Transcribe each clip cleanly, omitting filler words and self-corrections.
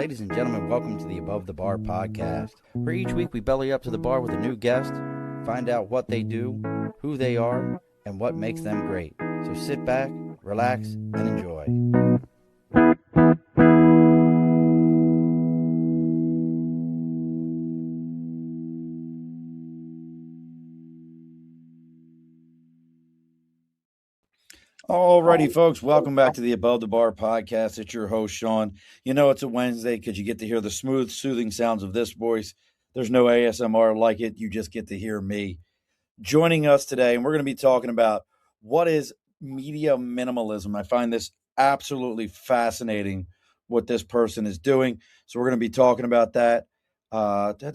Ladies and gentlemen, welcome to the Above the Bar podcast, where each week we belly up to the bar with a new guest, find out what they do, who they are, and what makes them great. So sit back, relax, and enjoy. Alrighty, folks, welcome back to the Above the Bar podcast. It's your host, Sean. You know it's a Wednesday because you get to hear the smooth, soothing sounds of this voice. There's no ASMR like it. You just get to hear me. Joining us today, and we're going to be talking about what is media minimalism. I find this absolutely fascinating what this person is doing. So we're going to be talking about that. Okay,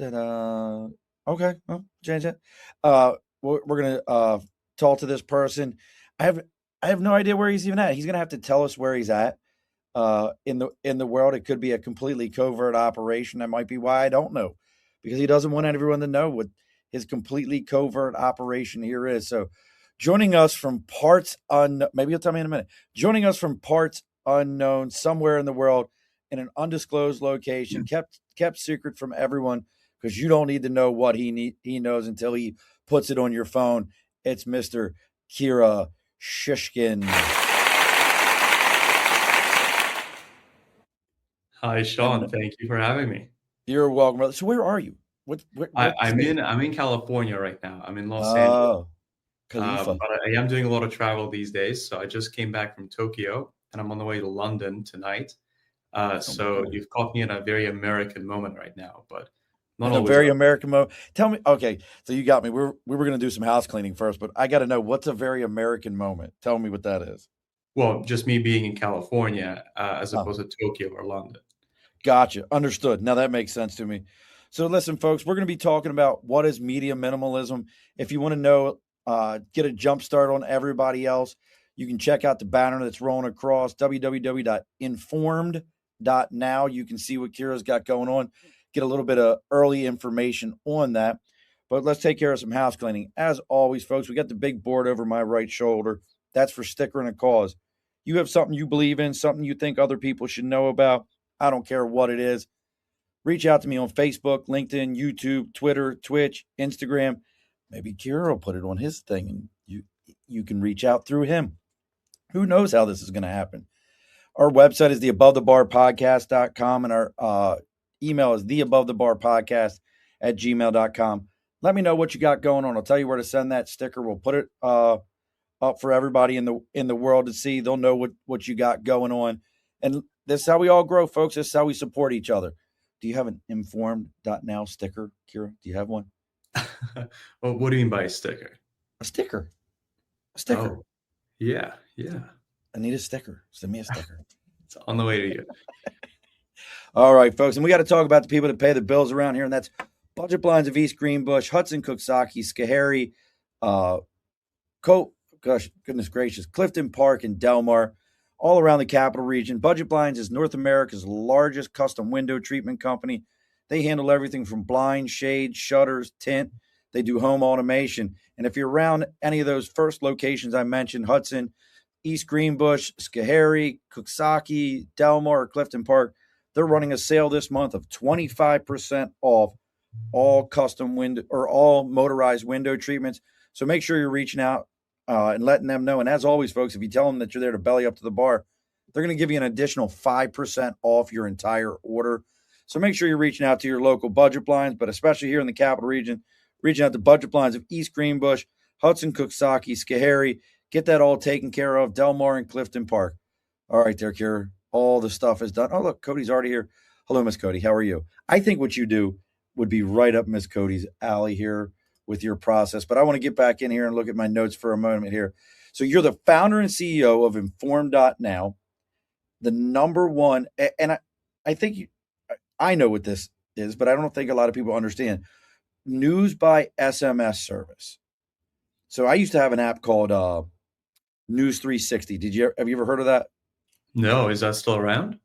well, change that. We're going to talk to this person. I have no idea where he's even at. He's going to have to tell us where he's at in the world. It could be a completely covert operation. That might be why I don't know, because he doesn't want everyone to know what his completely covert operation here is. So joining us from parts unknown, maybe you'll tell me in a minute, joining us from parts unknown, somewhere in the world, in an undisclosed location, kept secret from everyone, because you don't need to know what he knows until he puts it on your phone. It's Mr. Kira Shishkin. Hi, Sean. Thank you for having me. You're welcome, brother. So where are you? I'm in California right now. I'm in Los Angeles. Khalifa. But I am doing a lot of travel these days. So I just came back from Tokyo and I'm on the way to London tonight. So you've caught me in a very American moment right now, but not always. A very American moment. Tell me, okay, so you got me. We were going to do some house cleaning first, but I got to know, what's a very American moment? Tell me what that is. Well, just me being in California as opposed to Tokyo or London. Gotcha. Understood. Now that makes sense to me. So listen, folks, we're going to be talking about what is media minimalism. If you want to know, get a jump start on everybody else, you can check out the banner that's rolling across www.Informed.now. You can see what Kira's got going on, get a little bit of early information on that. But let's take care of some house cleaning. As always, folks, we got the big board over my right shoulder. That's for Sticker and a Cause. You have something you believe in, something you think other people should know about. I don't care what it is. Reach out to me on Facebook, LinkedIn, YouTube, Twitter, Twitch, Instagram. Maybe Kira will put it on his thing and you can reach out through him. Who knows how this is going to happen? Our website is theabovethebarpodcast.com and our email is theabovethebarpodcast@gmail.com. Let me know what you got going on. I'll tell you where to send that sticker. We'll put it up for everybody in the world to see. They'll know what you got going on. And this is how we all grow, folks. This is how we support each other. Do you have an Informed.now sticker, Kira? Do you have one? Well, what do you mean by a sticker? A sticker. Oh, yeah. I need a sticker. Send me a sticker. It's on the way to you. All right, folks. And we got to talk about the people that pay the bills around here, and that's Budget Blinds of East Greenbush, Hudson, Cooksaki, Schoharie, goodness gracious, Clifton Park and Delmar, all around the capital region. Budget Blinds is North America's largest custom window treatment company. They handle everything from blinds, shades, shutters, tint. They do home automation. And if you're around any of those first locations I mentioned, Hudson, East Greenbush, Schoharie, Cooksaki, Delmar, or Clifton Park, they're running a sale this month of 25% off all custom window or all motorized window treatments. So make sure you're reaching out and letting them know. And as always, folks, if you tell them that you're there to belly up to the bar, they're going to give you an additional 5% off your entire order. So make sure you're reaching out to your local Budget Blinds, but especially here in the capital region, reaching out to Budget Blinds of East Greenbush, Hudson, Cooksaki, Schoharie. Get that all taken care of. Delmar and Clifton Park. All right, there, Kira. All the stuff is done. Oh, look, Cody's already here. Hello, Miss Cody. How are you? I think what you do would be right up Miss Cody's alley here with your process. But I want to get back in here and look at my notes for a moment here. So you're the founder and CEO of Informed.now, the number one, and I think I know what this is, but I don't think a lot of people understand, news-by-SMS service. So I used to have an app called News 360. Have you ever heard of that? No, is that still around?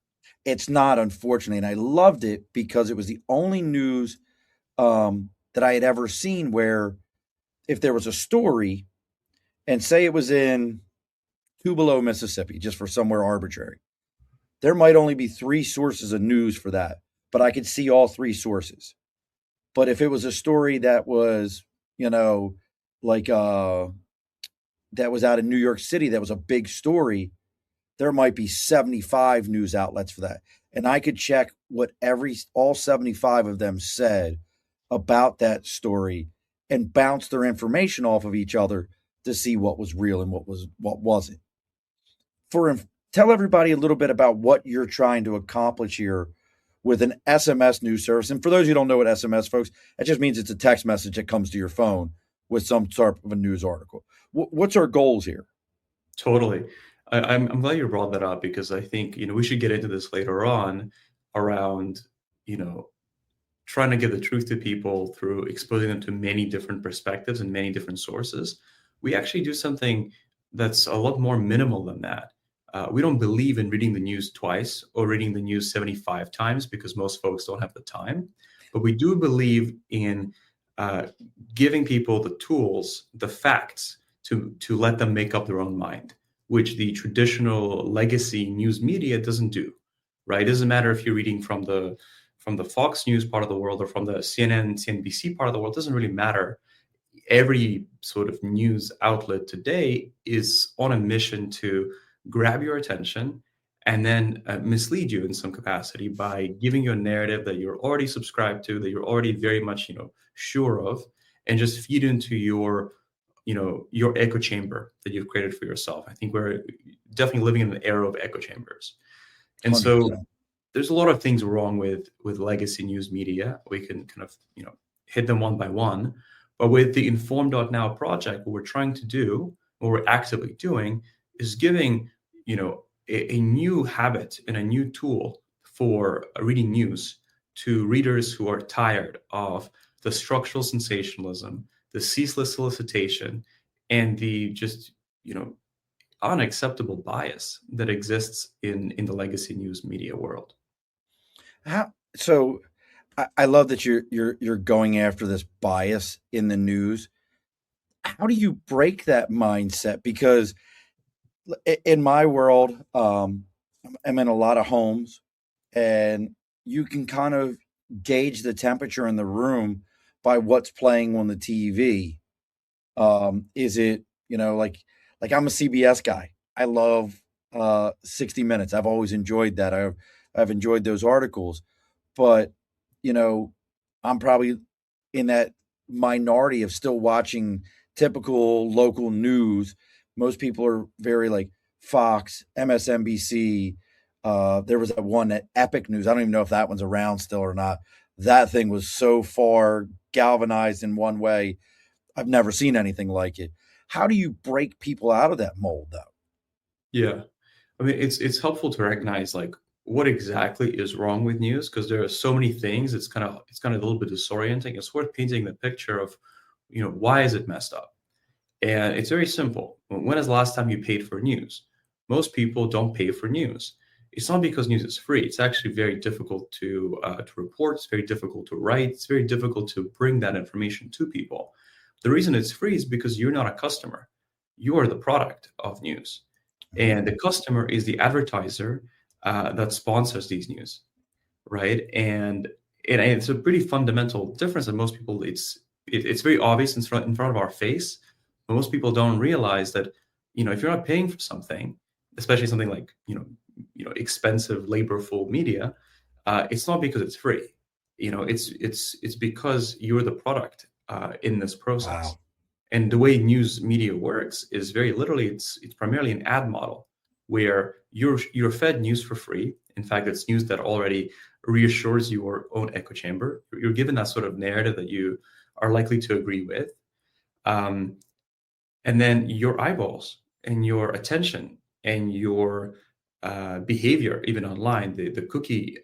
It's not, unfortunately, and I loved it because it was the only news that I had ever seen where if there was a story, and say it was in Tupelo, Mississippi, just for somewhere arbitrary, there might only be 3 sources of news for that, but I could see all 3 sources. But if it was a story that was, like that was out in New York City, that was a big story, there might be 75 news outlets for that. And I could check what all 75 of them said about that story and bounce their information off of each other to see what was real and what wasn't. Tell everybody a little bit about what you're trying to accomplish here with an SMS news service. And for those who don't know what SMS, folks, that just means it's a text message that comes to your phone with some sort of a news article. What's our goals here? Totally. I'm glad you brought that up, because I think, we should get into this later on around, trying to get the truth to people through exposing them to many different perspectives and many different sources. We actually do something that's a lot more minimal than that. We don't believe in reading the news twice or reading the news 75 times, because most folks don't have the time. But we do believe in giving people the tools, the facts, to let them make up their own mind, which the traditional legacy news media doesn't do, right? It doesn't matter if you're reading from the Fox News part of the world or from the CNN, CNBC part of the world. It doesn't really matter. Every sort of news outlet today is on a mission to grab your attention and then mislead you in some capacity by giving you a narrative that you're already subscribed to, that you're already very much, sure of, and just feed into your echo chamber that you've created for yourself. I think we're definitely living in the era of echo chambers. And 100%. so there's a lot of things wrong with legacy news media. We can kind of, hit them one by one. But with the Informed.now project, what we're trying to do, what we're actively doing, is giving, a new habit and a new tool for reading news to readers who are tired of the structural sensationalism, the ceaseless solicitation, and the just, unacceptable bias that exists in the legacy news media world. So I love that you're going after this bias in the news. How do you break that mindset? Because in my world, I'm in a lot of homes, and you can kind of gauge the temperature in the room by what's playing on the TV. Is it, like I'm a CBS guy. I love 60 Minutes. I've always enjoyed that. I've enjoyed those articles, but I'm probably in that minority of still watching typical local news. Most people are very like Fox, MSNBC. There was that one at Epic News. I don't even know if that one's around still or not. That thing was so far galvanized in one way. I've never seen anything like it. How do you break people out of that mold, though? Yeah. I mean, it's helpful to recognize like what exactly is wrong with news, because there are so many things. It's kind of a little bit disorienting. It's worth painting the picture of, why is it messed up? And it's very simple. When is the last time you paid for news? Most people don't pay for news. It's not because news is free. It's actually very difficult to report. It's very difficult to write. It's very difficult to bring that information to people. The reason it's free is because you're not a customer. You are the product of news. And the customer is the advertiser that sponsors these news, right? And it's a pretty fundamental difference that most people, it's very obvious in front of our face, but most people don't realize that, if you're not paying for something, especially something like, expensive laborful media, it's not because it's free. It's because you're the product in this process. Wow. And the way news media works is very literally, it's primarily an ad model where you're fed news for free. In fact, it's news that already reassures your own echo chamber. You're given that sort of narrative that you are likely to agree with. And then your eyeballs and your attention and your behavior, even online, the cookie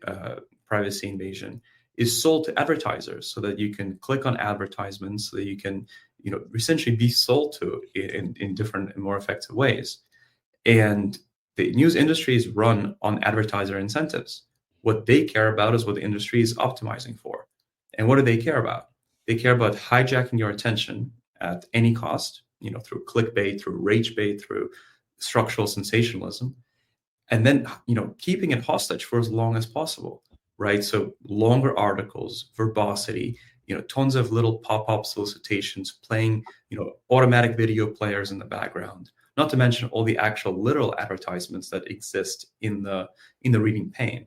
privacy invasion is sold to advertisers so that you can click on advertisements, so that you can, essentially be sold to in different and more effective ways. And the news industry is run on advertiser incentives. What they care about is what the industry is optimizing for. And what do they care about? They care about hijacking your attention at any cost, through clickbait, through rage bait, through structural sensationalism. and then keeping it hostage for as long as possible, right? So longer articles, verbosity, tons of little pop-up solicitations playing, automatic video players in the background, not to mention all the actual literal advertisements that exist in the reading pane.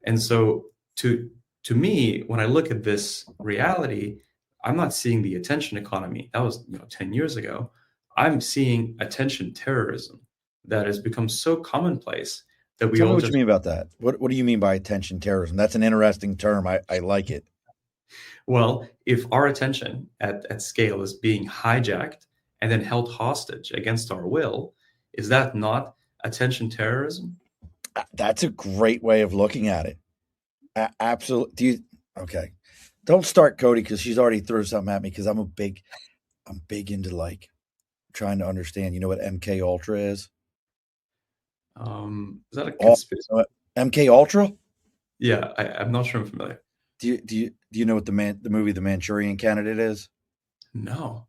And so to me, when I look at this reality, I'm not seeing the attention economy. That was 10 years ago. I'm seeing attention terrorism that has become so commonplace that we Tell me all what just, you mean about that. What do you mean by attention terrorism? That's an interesting term. I like it. well, if our attention at scale is being hijacked and then held hostage against our will, is that not attention terrorism? That's a great way of looking at it. Absolutely. Okay. Don't start Cody because she's already threw something at me because I'm big into like trying to understand. You know what MK Ultra is? Is that a conspiracy? MK Ultra? Yeah, I'm not sure I'm familiar. Do you know what the movie The Manchurian Candidate is? No.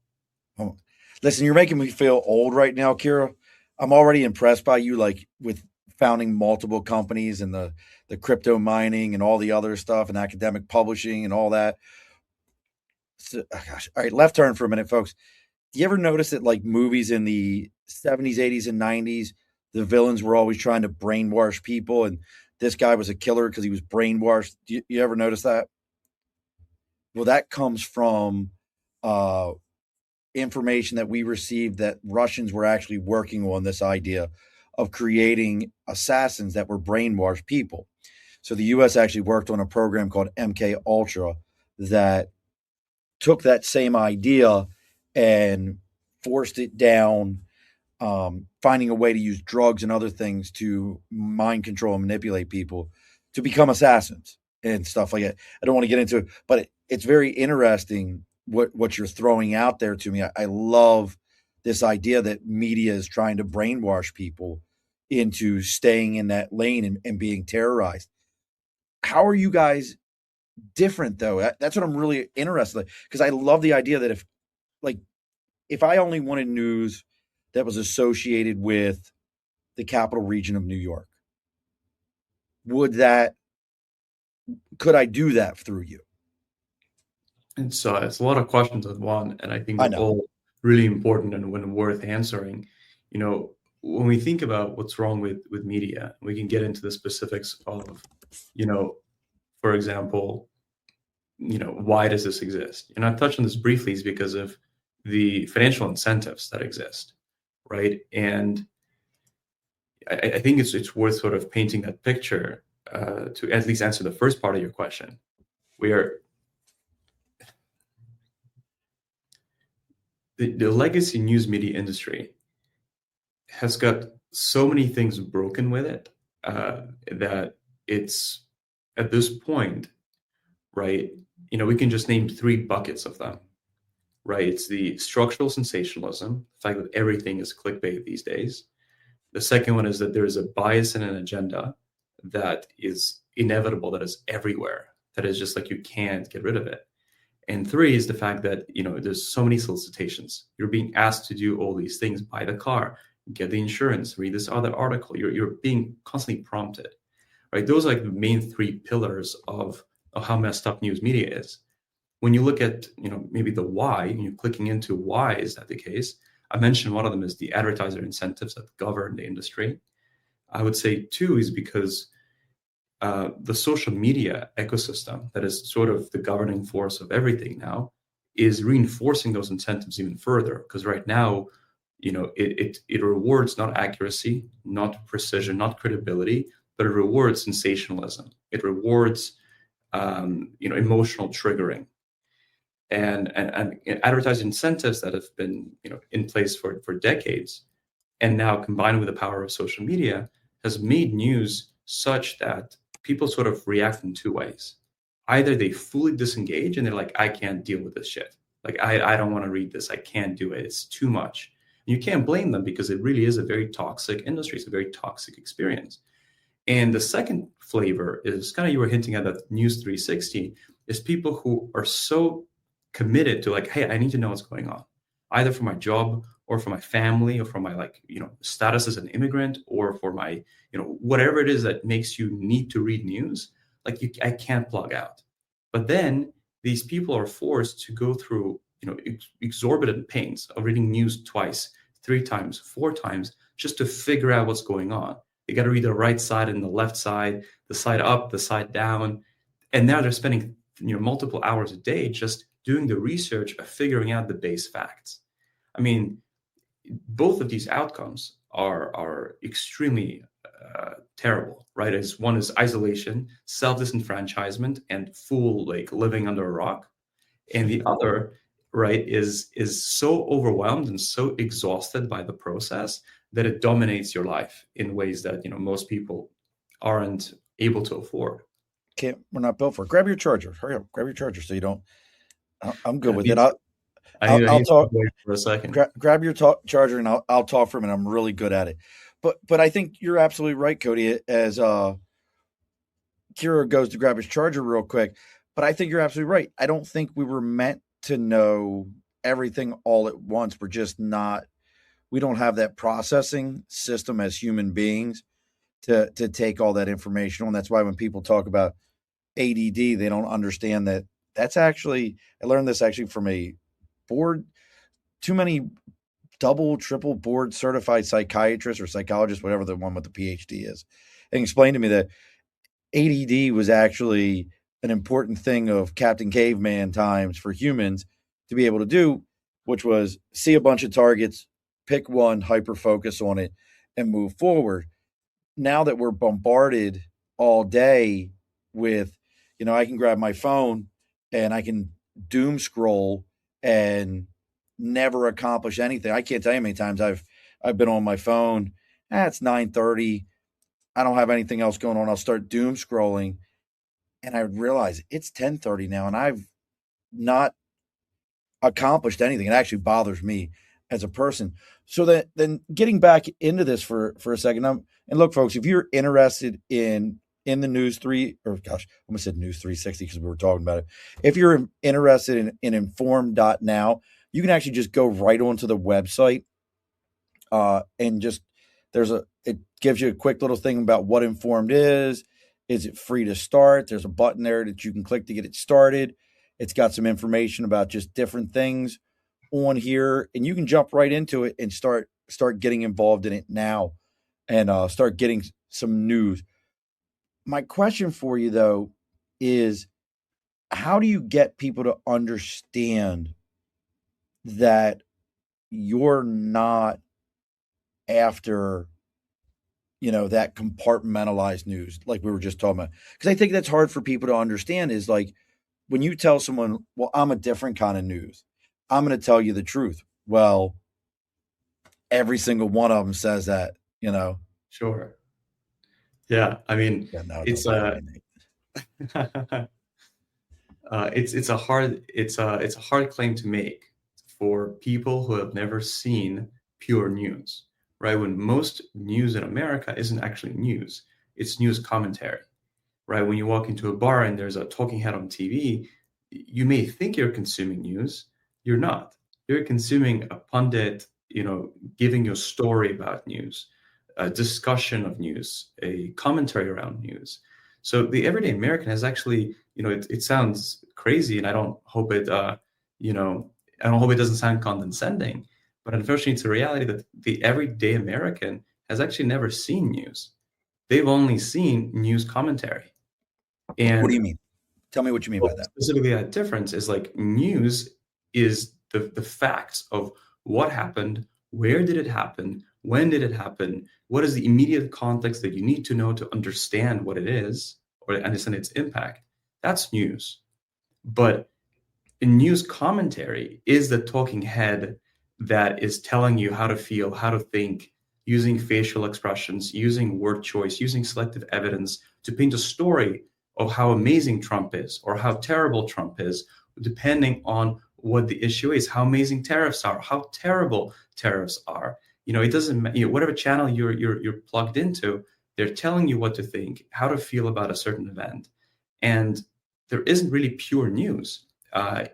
Oh, listen, you're making me feel old right now, Kira. I'm already impressed by you, like with founding multiple companies and the crypto mining and all the other stuff and academic publishing and all that. So, gosh, all right, left turn for a minute, folks. Do you ever notice that like movies in the 70s, 80s, and 90s, the villains were always trying to brainwash people, and this guy was a killer because he was brainwashed? Do you ever notice that? Well, that comes from information that we received that Russians were actually working on this idea of creating assassins that were brainwashed people. So the U.S. actually worked on a program called MK Ultra that took that same idea and forced it down, finding a way to use drugs and other things to mind control and manipulate people to become assassins and stuff like that. I don't want to get into it, but it's very interesting what you're throwing out there to me. I love this idea that media is trying to brainwash people into staying in that lane and being terrorized. How are you guys different though? That's what I'm really interested in, because I love the idea that if I only wanted news that was associated with the capital region of New York, could I do that through you? And so it's a lot of questions in one, and I think I they're know. all really important and worth answering. When we think about what's wrong with media, we can get into the specifics of, for example, why does this exist? And I've touched on this briefly is because of the financial incentives that exist, right? And I think it's worth sort of painting that picture to at least answer the first part of your question. The legacy news media industry has got so many things broken with it that it's at this point, right? We can just name three buckets of them, right? It's the structural sensationalism, the fact that everything is clickbait these days. The second one is that there is a bias and an agenda that is inevitable, that is everywhere, that is just like you can't get rid of it. And three is the fact that, there's so many solicitations. You're being asked to do all these things, buy the car, get the insurance, read this other article. You're being constantly prompted, right? Those are like the main three pillars of how messed up news media is. When you look at, maybe the why, and you're clicking into why is that the case, I mentioned one of them is the advertiser incentives that govern the industry. I would say two is because the social media ecosystem that is sort of the governing force of everything now is reinforcing those incentives even further. Because right now, it rewards not accuracy, not precision, not credibility, but it rewards sensationalism. It rewards, emotional triggering. And advertising incentives that have been in place for decades, and now combined with the power of social media, has made news such that people sort of react in two ways. Either they fully disengage and they're like, I can't deal with this shit. Like, I don't want to read this. I can't do it. It's too much. And you can't blame them because it really is a very toxic industry. It's a very toxic experience. And the second flavor is kind of, you were hinting at that News 360, is people who are so committed to like, hey, I need to know what's going on, either for my job or for my family, or for my status as an immigrant, or for my whatever it is that makes you need to read news, I can't plug out. But then these people are forced to go through exorbitant pains of reading news twice, 3 times, 4 times, just to figure out what's going on. They got to read the right side and the left side, the side up, the side down, and now they're spending multiple hours a day just doing the research of figuring out the base facts. I mean, both of these outcomes are extremely terrible, right? As one is isolation, self-disenfranchisement, and full living under a rock, and the other, right, is so overwhelmed and so exhausted by the process that it dominates your life in ways that most people aren't able to afford. We're not built for it. Grab your charger. Hurry up. Grab your charger so you don't. I'm good with it. I need talk to wait for a second. Grab your charger and I'll talk for a minute. I'm really good at it. But I think you're absolutely right, Cody. As Kira goes to grab his charger real quick, but I think you're absolutely right. I don't think we were meant to know everything all at once. We're just not. We don't have that processing system as human beings to take all that information on. That's why when people talk about ADD, they don't understand that. That's actually, I learned this actually from a board, too many double, triple board certified psychiatrists or psychologists, whatever the one with the PhD is, and explained to me that ADD was actually an important thing of Captain Caveman times for humans to be able to do, which was see a bunch of targets, pick one, hyper focus on it, and move forward. Now that we're bombarded all day with, I can grab my phone and I can doom scroll and never accomplish anything. I can't tell you how many times I've been on my phone. It's 9:30. I don't have anything else going on. I'll start doom scrolling, and I realize it's 10:30 now, and I've not accomplished anything. It actually bothers me as a person. So then getting back into this for a second, and look, folks, if you're interested in the news I almost said news 360 because we were talking about it. If you're interested in Informed.now, you can actually just go right onto the website and just it gives you a quick little thing about what Informed is. Is it free to start? There's a button there that you can click to get it started. It's got some information about just different things on here, and you can jump right into it and start getting involved in it now and start getting some news. My question for you, though, is how do you get people to understand that you're not after, that compartmentalized news like we were just talking about? Because I think that's hard for people to understand is like when you tell someone, well, I'm a different kind of news. I'm going to tell you the truth. Well, every single one of them says that, Sure. Yeah, I mean, Yeah, no, it's it's a hard claim to make for people who have never seen pure news, right? When most news in America isn't actually news, it's news commentary, right? When you walk into a bar and there's a talking head on TV, you may think you're consuming news. You're not. You're consuming a pundit, giving you a story about news, a discussion of news, a commentary around news. So the everyday American has actually, it sounds crazy, and I don't hope it, I don't hope it doesn't sound condescending, but unfortunately, it's a reality that the everyday American has actually never seen news. They've only seen news commentary. And what do you mean? Tell me what you mean by that. specifically, that difference is news is the facts of what happened, where did it happen, when did it happen, what is the immediate context that you need to know to understand what it is or understand its impact. That's news. But news commentary is the talking head that is telling you how to feel, how to think, using facial expressions, using word choice, using selective evidence to paint a story of how amazing Trump is or how terrible Trump is, depending on what the issue is, how amazing tariffs are, how terrible tariffs are. It doesn't matter, whatever channel you're plugged into, they're telling you what to think, how to feel about a certain event. And there isn't really pure news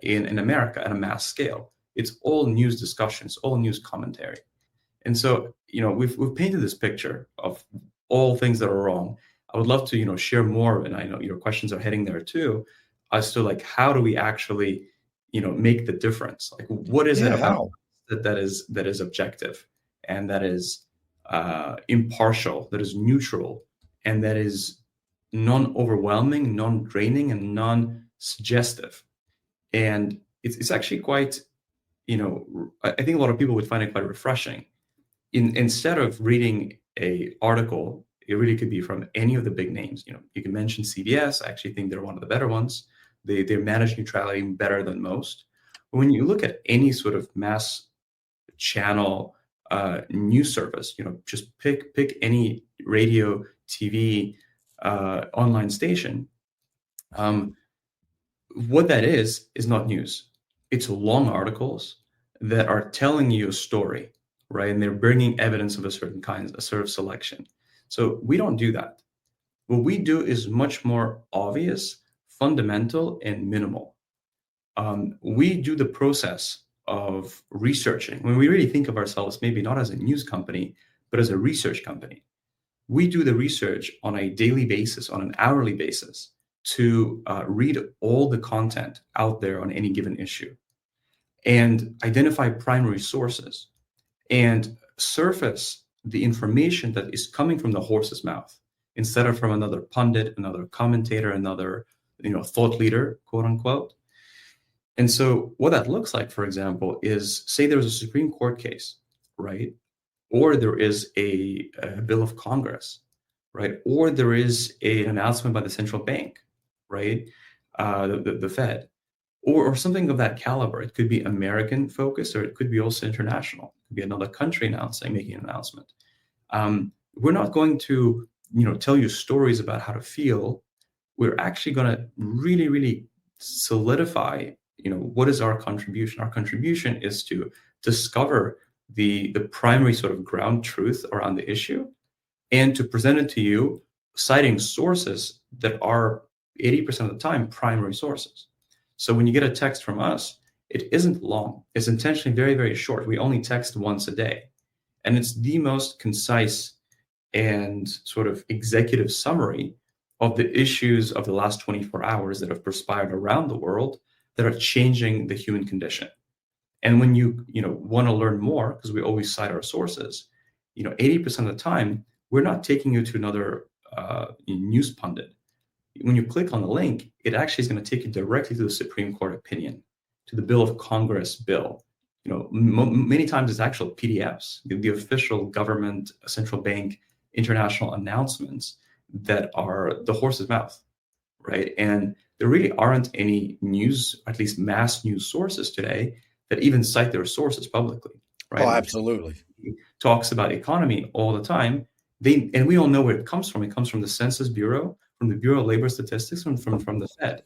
in America at a mass scale. It's all news discussions, all news commentary. And so, we've painted this picture of all things that are wrong. I would love to, share more, and I know your questions are heading there too, as to like how do we actually, make the difference? Like, what is it Yeah, about how? that is objective and that is impartial, that is neutral, and that is non-overwhelming, non-draining, and non-suggestive. And it's actually quite, I think a lot of people would find it quite refreshing. Instead of reading a article, it really could be from any of the big names. You can mention CBS. I actually think they're one of the better ones. They manage neutrality better than most. But when you look at any sort of mass channel news service, just pick any radio, TV, online station. What that is not news. It's long articles that are telling you a story, right? And they're bringing evidence of a certain kind, a sort of selection. So we don't do that. What we do is much more obvious, fundamental, and minimal. We do the process of researching. When we really think of ourselves, maybe not as a news company, but as a research company, we do the research on a daily basis, on an hourly basis, to read all the content out there on any given issue and identify primary sources and surface the information that is coming from the horse's mouth instead of from another pundit, another commentator, another thought leader, quote unquote. And so what that looks like, for example, is say there's a Supreme Court case, right? Or there is a bill of Congress, right? Or there is an announcement by the central bank, right? The Fed, or something of that caliber. It could be American focused, or it could be also international. It could be another country making an announcement. We're not going to, tell you stories about how to feel. We're actually going to really, really solidify, what is our contribution? Our contribution is to discover the primary sort of ground truth around the issue and to present it to you, citing sources that are 80% of the time primary sources. So when you get a text from us, it isn't long. It's intentionally very, very short. We only text once a day. And it's the most concise and sort of executive summary of the issues of the last 24 hours that have perspired around the world that are changing the human condition. And when you want to learn more, because we always cite our sources, 80% of the time, we're not taking you to another news pundit. When you click on the link, it actually is going to take you directly to the Supreme Court opinion, to the Bill of Congress bill. Many times it's actual PDFs, the official government, central bank, international announcements that are the horse's mouth, right? And there really aren't any news, at least mass news sources today, that even cite their sources publicly, right? Oh, Like, absolutely. talks about economy all the time. And we all know where it comes from. It comes from the Census Bureau, from the Bureau of Labor Statistics, from the Fed.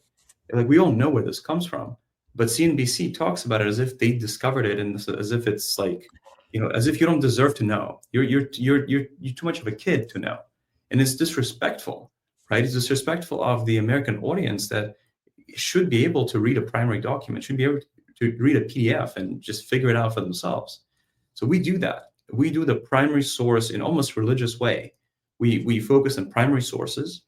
Like, we all know where this comes from. But CNBC talks about it as if they discovered it, and as if it's like, as if you don't deserve to know. You're too much of a kid to know, and it's disrespectful, right? It's disrespectful of the American audience that should be able to read a primary document, should be able to read a PDF and just figure it out for themselves. So we do that. We do the primary source in almost religious way. We focus on primary sources,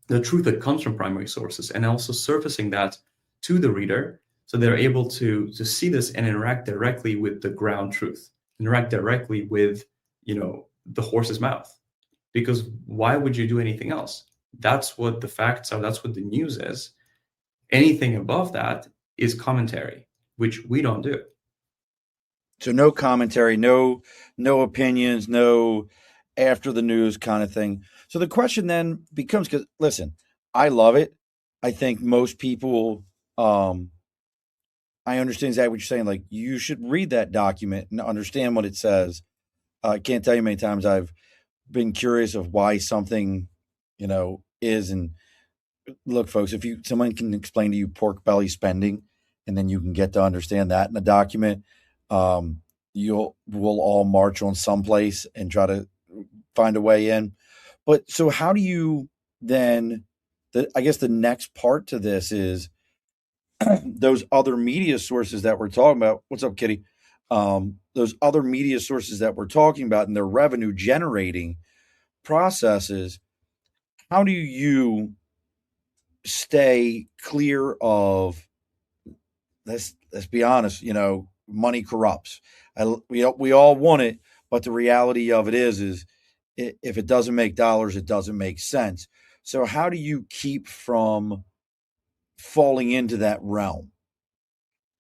the truth that comes from primary sources, and also surfacing that to the reader so they're able to see this and interact directly with the ground truth, interact directly with the horse's mouth. Because why would you do anything else? That's what the facts are. That's what the news is. Anything above that is commentary, which we don't do. So no commentary, no opinions, no after the news kind of thing. So the question then becomes, because listen, I love it. I think most people, I understand exactly what you're saying. Like, you should read that document and understand what it says. I can't tell you how many times I've been curious of why something, is. And look, folks, if someone can explain to you pork belly spending, and then you can get to understand that in a document, we'll all march on someplace and try to find a way in. But so how do you then, I guess the next part to this is, those other media sources that we're talking about. What's up, Kitty? Those other media sources that we're talking about and their revenue generating processes. How do you stay clear of, let's be honest, money corrupts. We all want it, but the reality of it is if it doesn't make dollars, it doesn't make sense. So how do you keep from falling into that realm?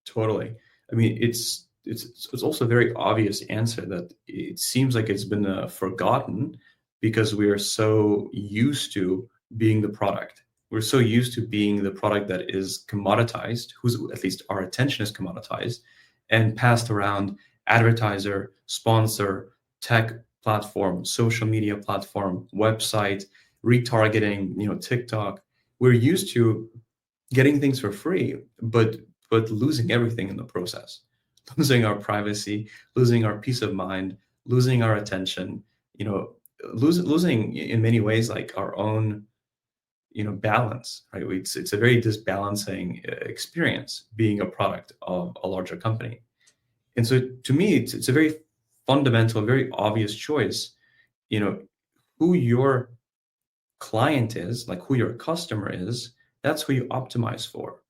Totally. I mean, it's also a very obvious answer that it seems like it's been forgotten because we are so used to being the product. We're so used to being the product that is commoditized, whose at least our attention is commoditized, and passed around advertiser, sponsor, tech platform, social media platform, website, retargeting, TikTok. We're used to getting things for free, but losing everything in the process, losing our privacy, losing our peace of mind, losing our attention, losing in many ways like our own, balance, right? It's a very disbalancing experience being a product of a larger company. And so to me, it's a very fundamental, very obvious choice, you know, who your client is, like who your customer is, that's who you optimize for.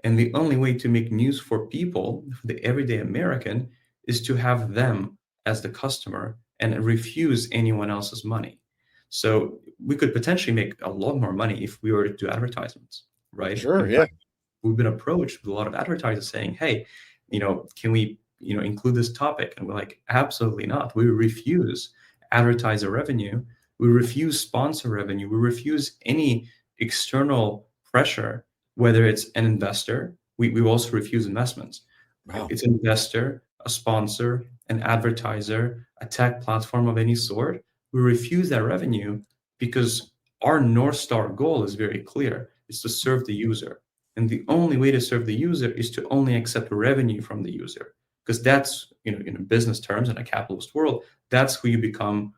And the only way to make news for people, for the everyday American, is to have them as the customer and refuse anyone else's money. So we could potentially make a lot more money if we were to do advertisements, right? Sure, In yeah. fact, we've been approached with a lot of advertisers saying, hey, can we, include this topic? And we're like, absolutely not. We refuse advertiser revenue. We refuse sponsor revenue. We refuse any external pressure, whether it's an investor. We also refuse investments. Wow. It's an investor, a sponsor, an advertiser, a tech platform of any sort. We refuse that revenue because our North Star goal is very clear. It's to serve the user. And the only way to serve the user is to only accept revenue from the user. Because that's, in business terms, in a capitalist world, that's who you become,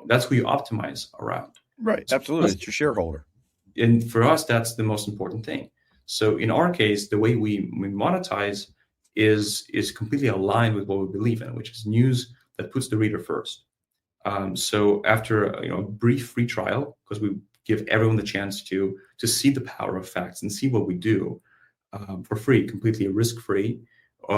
that's who you optimize around. Right. So Absolutely. It's your shareholder. and for us, that's the most important thing. So in our case, the way we monetize is completely aligned with what we believe in, which is news that puts the reader first. So after a brief free trial, because we give everyone the chance to see the power of facts and see what we do for free, completely risk free,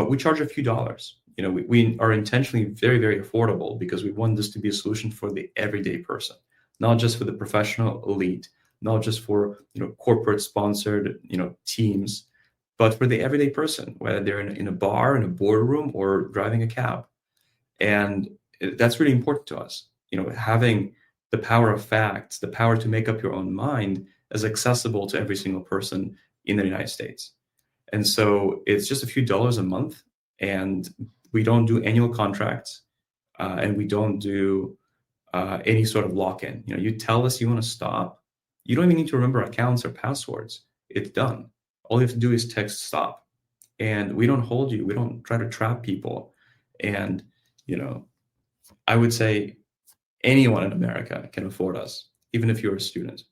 we charge a few dollars. We are intentionally very, very affordable because we want this to be a solution for the everyday person, not just for the professional elite, not just for corporate sponsored teams, but for the everyday person, whether they're in a bar, in a boardroom, or driving a cab. And that's really important to us. Having the power of facts, the power to make up your own mind, is accessible to every single person in the United States. And so it's just a few dollars a month, and we don't do annual contracts, and we don't do any sort of lock-in. You tell us you want to stop. You don't even need to remember accounts or passwords. It's done. All you have to do is text stop, and we don't hold you. We don't try to trap people. And I would say anyone in America can afford us, even if you're a student.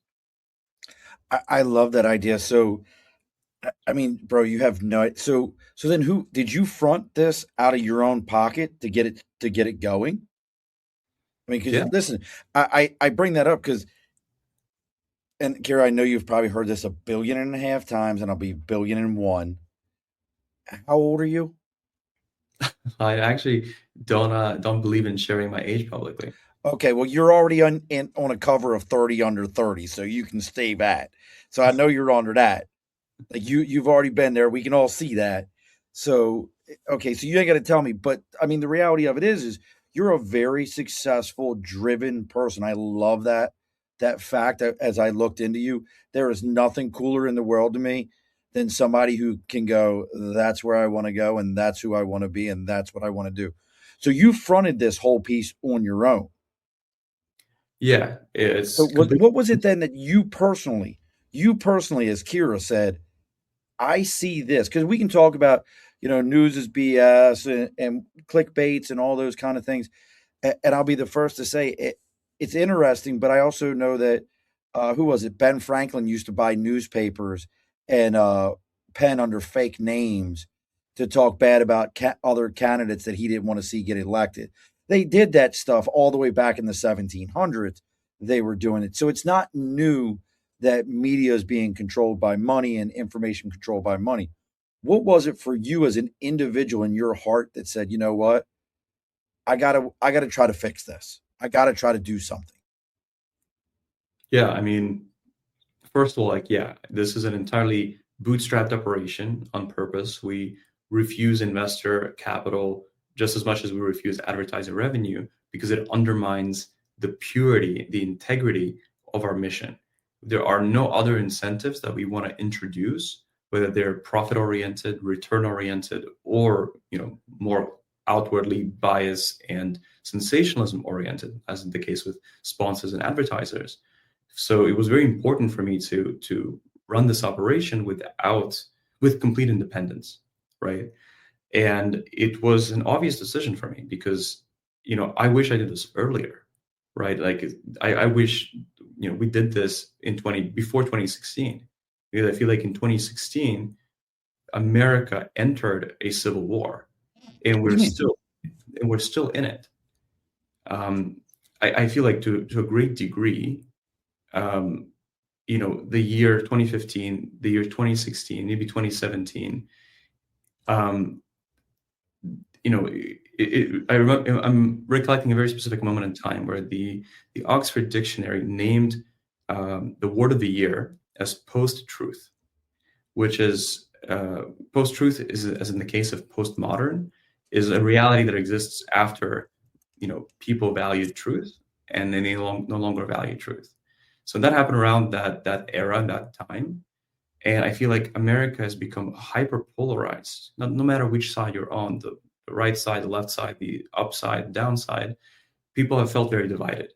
I love that idea. So, I mean, bro, you have no. So then, who did you front this out of your own pocket to get it going? I mean, because Yeah. listen, I bring that up because, and Kira, I know you've probably heard this 1.5 billion times, and I'll be 1.001 billion. How old are you? I actually don't believe in sharing my age publicly. Okay, well, you're already on a cover of 30 Under 30, so you can stay that. So I know you're under that. Like you've already been there. We can all see that. So okay, so you ain't got to tell me, but I mean the reality of it is you're a very successful, driven person. I love that fact that as I looked into you, there is nothing cooler in the world to me than somebody who can go, that's where I want to go and that's who I want to be and that's what I want to do. So you fronted this whole piece on your own. Yeah, So it's what was completely. it then that you personally, as Kira said, I see this because we can talk about, news is BS and clickbaits and all those kind of things. And I'll be the first to say it's interesting, but I also know that who was it? Ben Franklin used to buy newspapers and pen under fake names to talk bad about other candidates that he didn't want to see get elected. They did that stuff all the way back in the 1700s. They were doing it. So it's not new that media is being controlled by money and information controlled by money. What was it for you as an individual in your heart that said, you know what? I gotta try to fix this. I gotta try to do something. Yeah, I mean, first of all, like, yeah, this is an entirely bootstrapped operation on purpose. We refuse investor capital just as much as we refuse advertiser revenue because it undermines the purity, the integrity of our mission. There are no other incentives that we want to introduce, whether they're profit-oriented, return-oriented, or more outwardly biased and sensationalism-oriented, as in the case with sponsors and advertisers. So it was very important for me to run this operation with complete independence, right? And it was an obvious decision for me because I wish I did this earlier, right? Like I wish we did this before 2016, because I feel like in 2016 America entered a civil war, and we're still in it. I feel like to a great degree, the year 2015, the year 2016, maybe 2017. I remember I'm recollecting a very specific moment in time where the Oxford Dictionary named the word of the year as post-truth, which is post-truth is, as in the case of postmodern, is a reality that exists after people valued truth and they no longer value truth. So that happened around that era, that time. And I feel like America has become hyper polarized. No matter which side you're on, the right side, the left side, the upside, downside, people have felt very divided.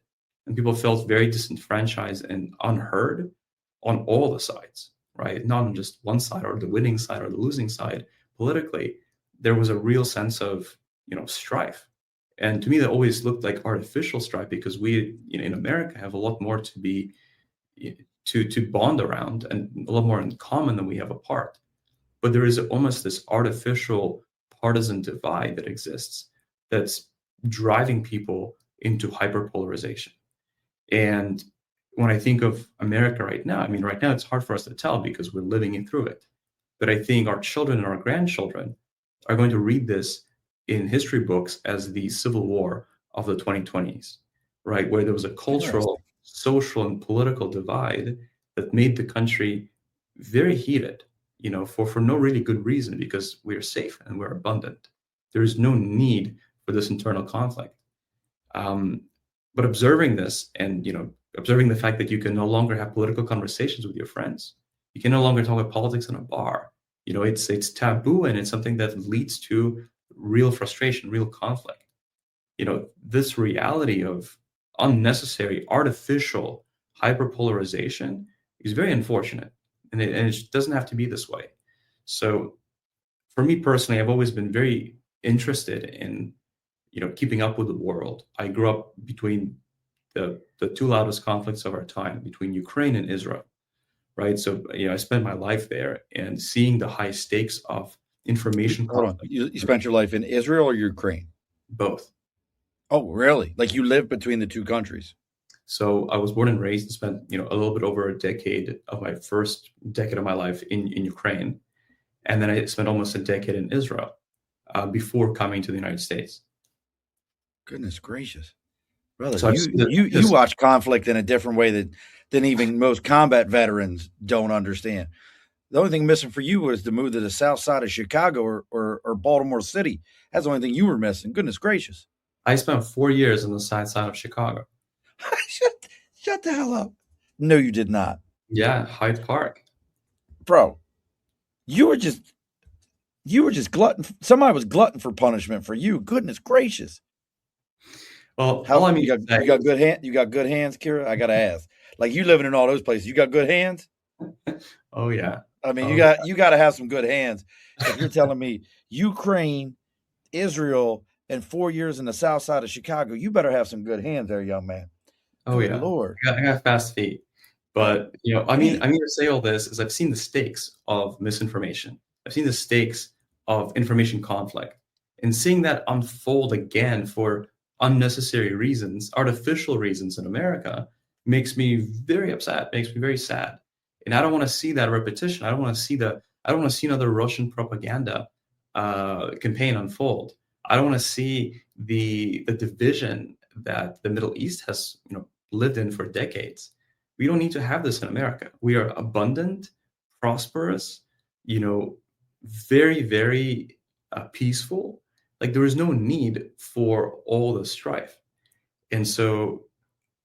And people felt very disenfranchised and unheard on all the sides, right? Not on just one side or the winning side or the losing side. Politically, there was a real sense of, strife. And to me, that always looked like artificial strife because we, in America, have a lot more to bond around and a lot more in common than we have apart. But there is almost this artificial partisan divide that exists that's driving people into hyperpolarization. And when I think of America right now, right now it's hard for us to tell because we're living through it. But I think our children and our grandchildren are going to read this in history books as the Civil War of the 2020s, right? Where there was a cultural, social, and political divide that made the country very heated, for no really good reason, because we're safe and we're abundant. There is no need for this internal conflict. But observing this and, observing the fact that you can no longer have political conversations with your friends, you can no longer talk about politics in a bar. It's taboo, and it's something that leads to real frustration, real conflict. This reality of unnecessary, artificial hyperpolarization is very unfortunate, and it doesn't have to be this way. So, for me personally, I've always been very interested in, keeping up with the world. I grew up between the two loudest conflicts of our time, between Ukraine and Israel, right? So, I spent my life there, and seeing the high stakes of information. Hold on, you spent your life in Israel or Ukraine? Both. Oh, really? Like you lived between the two countries? So I was born and raised and spent, a little bit over a decade of my first decade of my life in Ukraine. And then I spent almost a decade in Israel before coming to the United States. Goodness gracious. Brother, So you watch conflict in a different way than even most combat veterans don't understand. The only thing missing for you was to move to the south side of Chicago or Baltimore City. That's the only thing you were missing. Goodness gracious. I spent 4 years on the south side of Chicago. Shut the hell up. No, you did not. Yeah, Hyde Park. Bro, you were just glutton. Somebody was glutton for punishment for you. Goodness gracious. Well, you got good hands. You got good hands, Kira. I gotta ask. Like you living in all those places, you got good hands. Oh yeah. You got to have some good hands. If you're telling me Ukraine, Israel, and 4 years in the south side of Chicago, you better have some good hands there, young man. Oh, good yeah. Lord. I got fast feet. But I mean, Hey, I mean to say all this is I've seen the stakes of misinformation. I've seen the stakes of information conflict, and seeing that unfold again for unnecessary reasons, artificial reasons in America, makes me very upset. Makes me very sad, and I don't want to see that repetition. I don't want to see another Russian propaganda campaign unfold. I don't want to see the division that the Middle East has lived in for decades. We don't need to have this in America. We are abundant, prosperous, you know, very, very peaceful. Like there is no need for all the strife. And so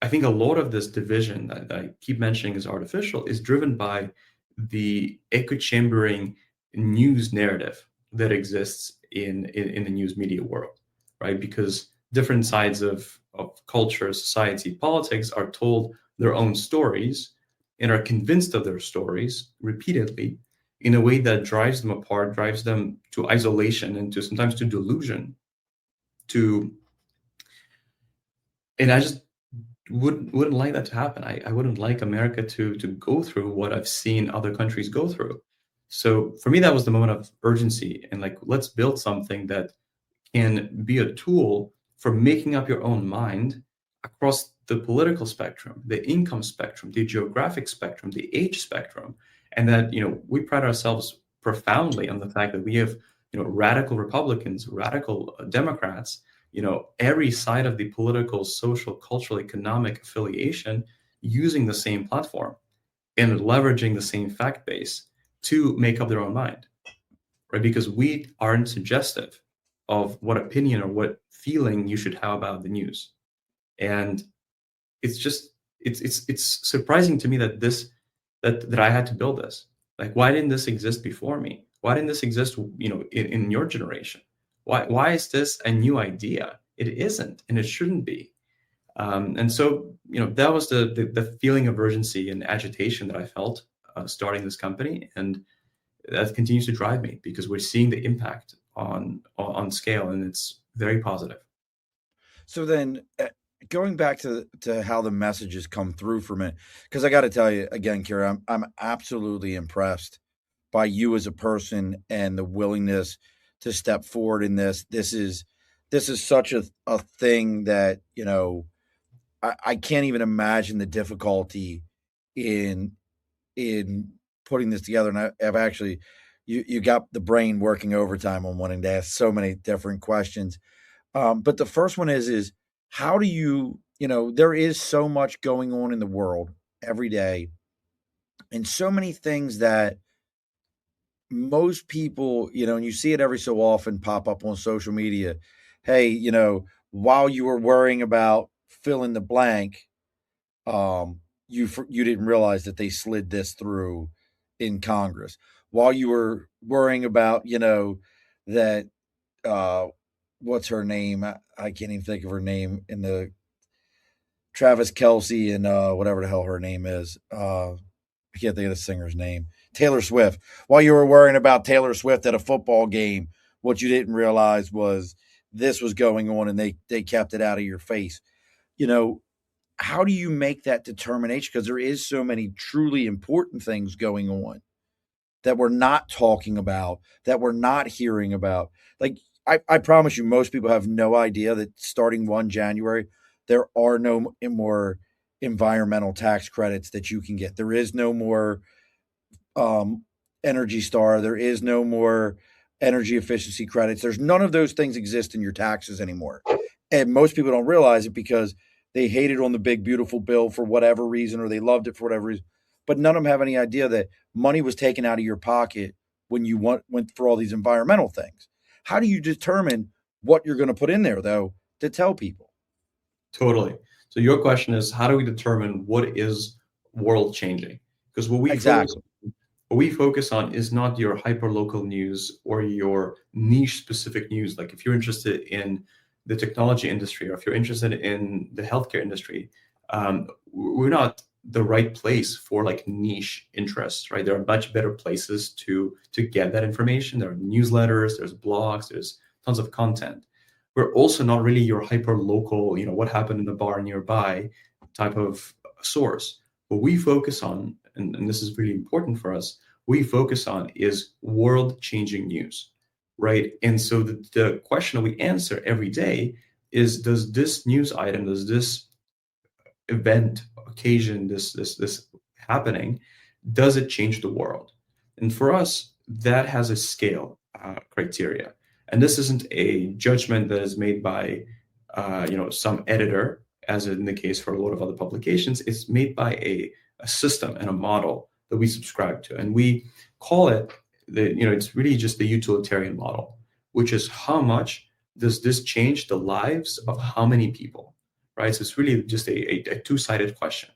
I think a lot of this division that I keep mentioning is artificial is driven by the echo chambering news narrative that exists in the news media world, right? Because different sides of culture, society, politics are told their own stories and are convinced of their stories repeatedly in a way that drives them apart, drives them to isolation and to sometimes to delusion, to and I just wouldn't like that to happen. I wouldn't like America to go through what I've seen other countries go through. So for me, that was the moment of urgency and like let's build something that can be a tool for making up your own mind across the political spectrum, the income spectrum, the geographic spectrum, the age spectrum, and that we pride ourselves profoundly on the fact that we have radical Republicans, radical Democrats, every side of the political, social, cultural, economic affiliation using the same platform and leveraging the same fact base to make up their own mind, right? Because we aren't suggestive of what opinion or what feeling you should have about the news. And it's just it's surprising to me that that I had to build this. Like, why didn't this exist before me? Why didn't this exist, in your generation? Why is this a new idea? It isn't, and it shouldn't be. And so, that was the feeling of urgency and agitation that I felt starting this company, and that continues to drive me because we're seeing the impact on scale, and it's very positive. so then going back to how the messages come through for me, because I got to tell you again, Kira, I'm absolutely impressed by you as a person and the willingness to step forward in this. This is such a thing that I can't even imagine the difficulty in in putting this together. And I've actually you got the brain working overtime on wanting to ask so many different questions. But the first one is how do there is so much going on in the world every day, and so many things that most people, and you see it every so often pop up on social media. Hey, while you were worrying about fill in the blank, you didn't realize that they slid this through in Congress. While you were worrying about, that uh, what's her name? I can't even think of her name in the Travis Kelsey and whatever the hell her name is. I can't think of the singer's name. Taylor Swift. While you were worrying about Taylor Swift at a football game, what you didn't realize was this was going on, and they kept it out of your face. You know, how do you make that determination? Because there is so many truly important things going on that we're not talking about, that we're not hearing about. Like I promise you, most people have no idea that starting 1 January, there are no more environmental tax credits that you can get. There is no more um, Energy Star. There is no more energy efficiency credits. There's none of those things exist in your taxes anymore. And most people don't realize it because they hated on the big, beautiful bill for whatever reason, or they loved it for whatever reason. But none of them have any idea that money was taken out of your pocket when you went for all these environmental things. How do you determine what you're going to put in there, though, to tell people? Totally. So your question is, how do we determine what is world changing? Because Exactly. what we focus on is not your hyper local news or your niche specific news. Like if you're interested in the technology industry or if you're interested in the healthcare industry, we're not the right place for like niche interests, right? There are much better places to get that information. There are newsletters, there's blogs, there's tons of content. We're also not really your hyper local, what happened in the bar nearby type of source. What we focus on, and this is really important for us, we focus on is world-changing news, right? And so the question that we answer every day is, does this news item, does this event, occasion, this happening, does it change the world? And for us, that has a scale criteria. And this isn't a judgment that is made by some editor, as in the case for a lot of other publications. It's made by a system and a model that we subscribe to, and we call it it's really just the utilitarian model, which is how much does this change the lives of how many people, right? So it's really just a two-sided question.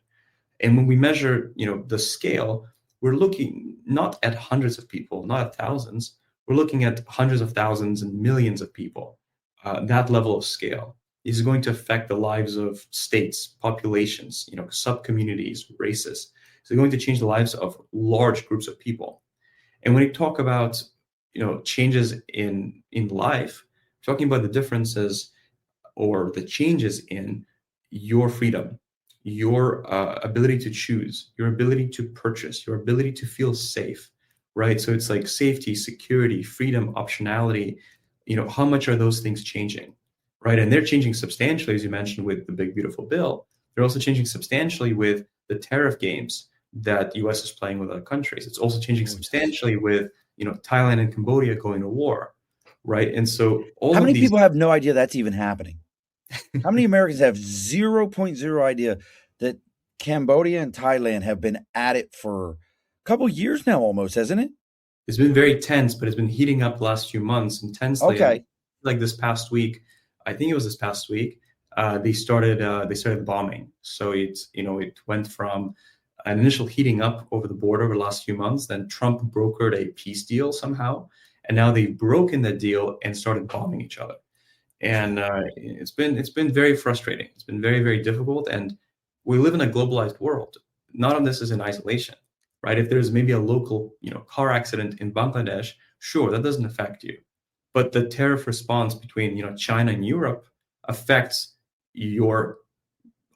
And when we measure, the scale, we're looking not at hundreds of people, not at thousands. We're looking at hundreds of thousands and millions of people. That level of scale is going to affect the lives of states, populations, sub-communities, races. So going to change the lives of large groups of people. And when you talk about, changes in life, talking about the differences or the changes in your freedom, your ability to choose, your ability to purchase, your ability to feel safe, right? So it's like safety, security, freedom, optionality. How much are those things changing, right? And they're changing substantially, as you mentioned, with the big beautiful bill. They're also changing substantially with the tariff games that the U.S. is playing with other countries. It's also changing substantially with Thailand and Cambodia going to war, right? And so how many people have no idea that's even happening? How many Americans have 0.0 idea that Cambodia and Thailand have been at it for a couple years now, almost, hasn't it? It's been very tense, but it's been heating up the last few months intensely. Okay. Like this past week, I think it was this past week, they started bombing. So it went from an initial heating up over the border over the last few months. Then Trump brokered a peace deal somehow, and now they've broken the deal and started bombing each other. And it's been very frustrating. It's been very, very difficult. And we live in a globalized world. None of this is in isolation, right? If there's maybe a local car accident in Bangladesh, sure, that doesn't affect you. But the tariff response between China and Europe affects your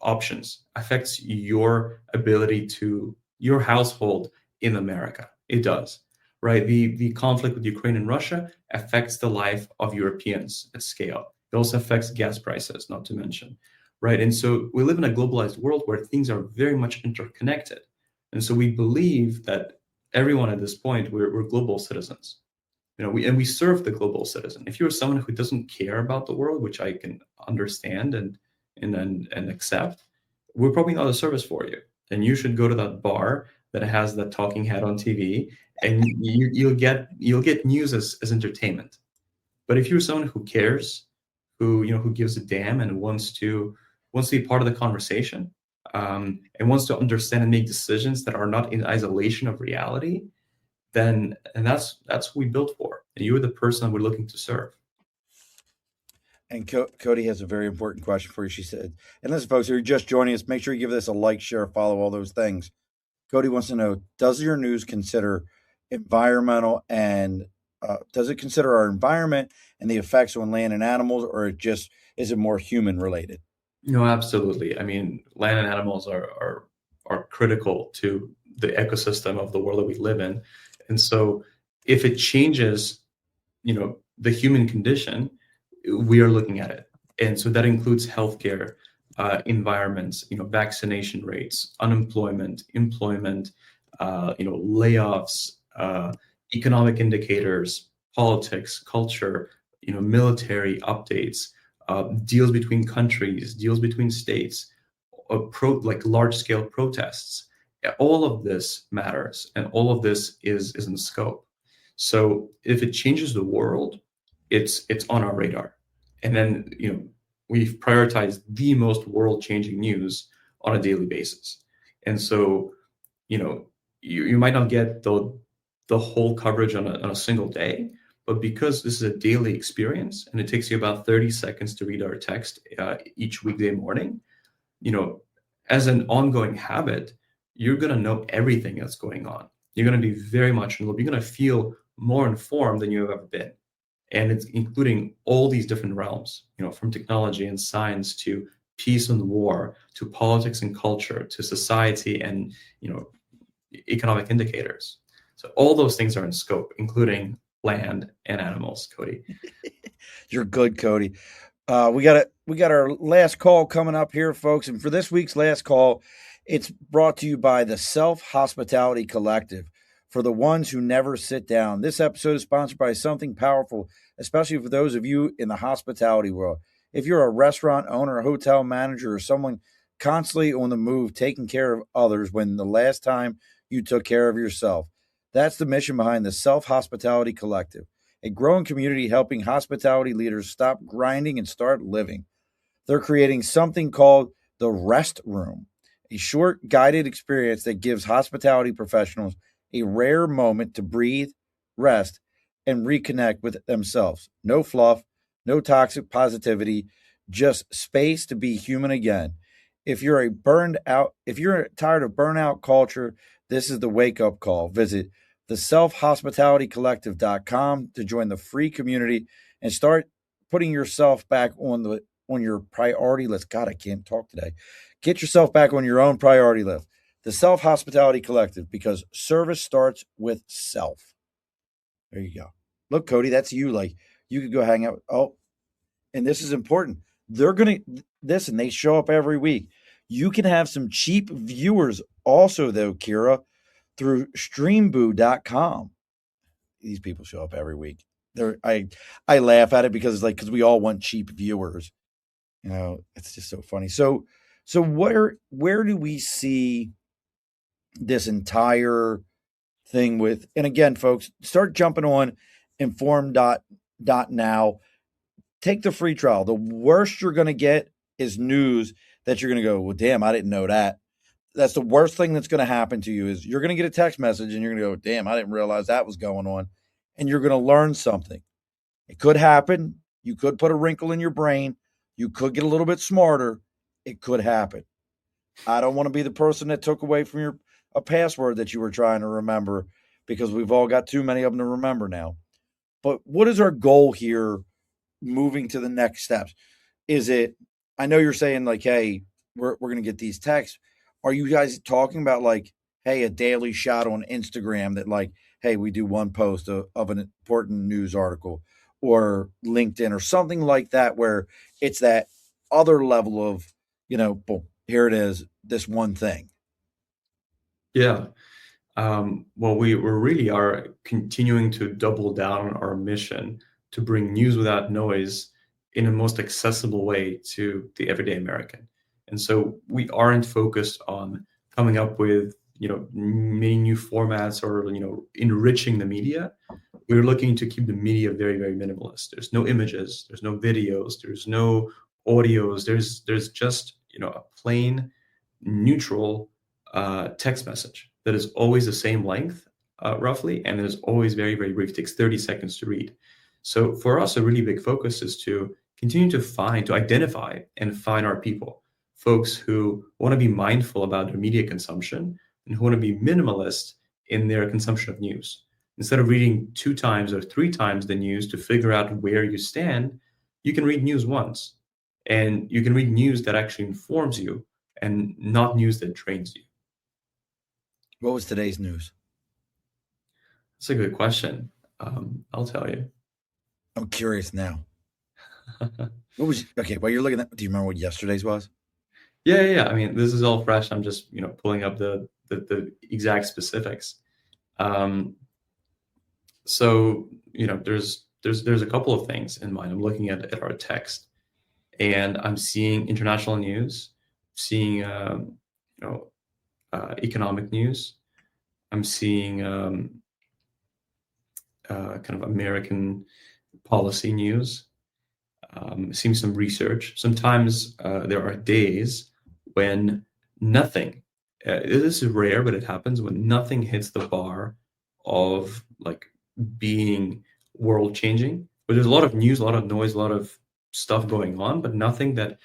options, affects your ability to your household in America. It does, right? The conflict with Ukraine and Russia affects the life of Europeans at scale. It also affects gas prices, not to mention, right? And so we live in a globalized world where things are very much interconnected. And so we believe that everyone at this point, we're global citizens. We serve the global citizen. If you're someone who doesn't care about the world, which I can understand and accept, we're probably not a service for you. And you should go to that bar that has that talking head on TV, and you'll get news as entertainment. But if you're someone who cares, who gives a damn and wants to be part of the conversation, and wants to understand and make decisions that are not in isolation of reality, then that's what we built for. And you're the person we're looking to serve. And Cody has a very important question for you. She said, and listen, folks, if you're just joining us, make sure you give this a like, share, follow, all those things. Cody wants to know, does your news consider environmental and does it consider our environment and the effects on land and animals, or is it more human related? No, absolutely. I mean, land and animals are critical to the ecosystem of the world that we live in. And so if it changes, the human condition, we are looking at it. And so that includes healthcare, environments, vaccination rates, unemployment, employment, layoffs, economic indicators, politics, culture, military updates, deals between countries, deals between states, like large-scale protests. All of this matters, and all of this is in scope. So if it changes the world, it's on our radar. And then we've prioritized the most world-changing news on a daily basis. And so you might not get the whole coverage on a single day, but because this is a daily experience and it takes you about 30 seconds to read our text each weekday morning, as an ongoing habit, you're going to know everything that's going on. You're going to be very much in the loop. You're going to feel more informed than you've ever been. And it's including all these different realms, from technology and science to peace and war, to politics and culture, to society and economic indicators. So all those things are in scope, including land and animals, Cody. You're good, Cody. We got our last call coming up here, folks. And for this week's last call, it's brought to you by the Self Hospitality Collective. For the ones who never sit down, this episode is sponsored by something powerful, especially for those of you in the hospitality world. If you're a restaurant owner, a hotel manager, or someone constantly on the move, taking care of others when the last time you took care of yourself, that's the mission behind the Self Hospitality Collective, a growing community helping hospitality leaders stop grinding and start living. They're creating something called the Rest Room, a short guided experience that gives hospitality professionals a rare moment to breathe, rest, and reconnect with themselves. No fluff, no toxic positivity, just space to be human again. If you're tired of burnout culture, this is the wake up call. Visit theselfhospitalitycollective.com to join the free community and start putting yourself back on your priority list. God, I can't talk today. Get yourself back on your own priority list. The Self Hospitality Collective, because service starts with self. There you go. Look, Cody, that's you. Like, you could go hang out. Oh, and this is important. They're going to listen. They show up every week. You can have some cheap viewers also, though, Kira, through streamboo.com. These people show up every week. I laugh at it because we all want cheap viewers. It's just so funny. So where do we see this entire thing with? And again, folks, start jumping on Informed.now. Take the free trial. The worst you're going to get is news that you're going to go, well, damn, I didn't know that. That's the worst thing that's going to happen to you is you're going to get a text message and you're going to go, damn, I didn't realize that was going on. And you're going to learn something. It could happen. You could put a wrinkle in your brain. You could get a little bit smarter. It could happen. I don't want to be the person that took away from a password that you were trying to remember, because we've all got too many of them to remember now. But what is our goal here moving to the next steps? Is it, I know you're saying like, hey, we're going to get these texts. Are you guys talking about like, hey, a daily shot on Instagram that like, hey, we do one post of an important news article, or LinkedIn or something like that, where it's that other level of, boom, here it is, this one thing? Yeah. Well, we really are continuing to double down on our mission to bring news without noise in the most accessible way to the everyday American. And so we aren't focused on coming up with, many new formats or, enriching the media. We're looking to keep the media very, very minimalist. There's no images, there's no videos, there's no audios. There's just, a plain neutral text message that is always the same length, roughly, and is always very, very brief. It takes 30 seconds to read. So for us, a really big focus is to continue to identify and find our people, folks who want to be mindful about their media consumption and who want to be minimalist in their consumption of news. Instead of reading 2 times or 3 times the news to figure out where you stand, you can read news once. And you can read news that actually informs you and not news that drains you. What was today's news? That's a good question. I'll tell you. I'm curious now. While you're looking at, do you remember what yesterday's was? Yeah. I mean, this is all fresh. I'm just, pulling up the exact specifics. So, there's a couple of things in mind. I'm looking at our text, and I'm seeing international news, seeing, economic news. I'm seeing kind of American policy news. Seeing some research. Sometimes there are days when nothing, this is rare, but it happens, when nothing hits the bar of like being world changing. But there's a lot of news, a lot of noise, a lot of stuff going on, but nothing that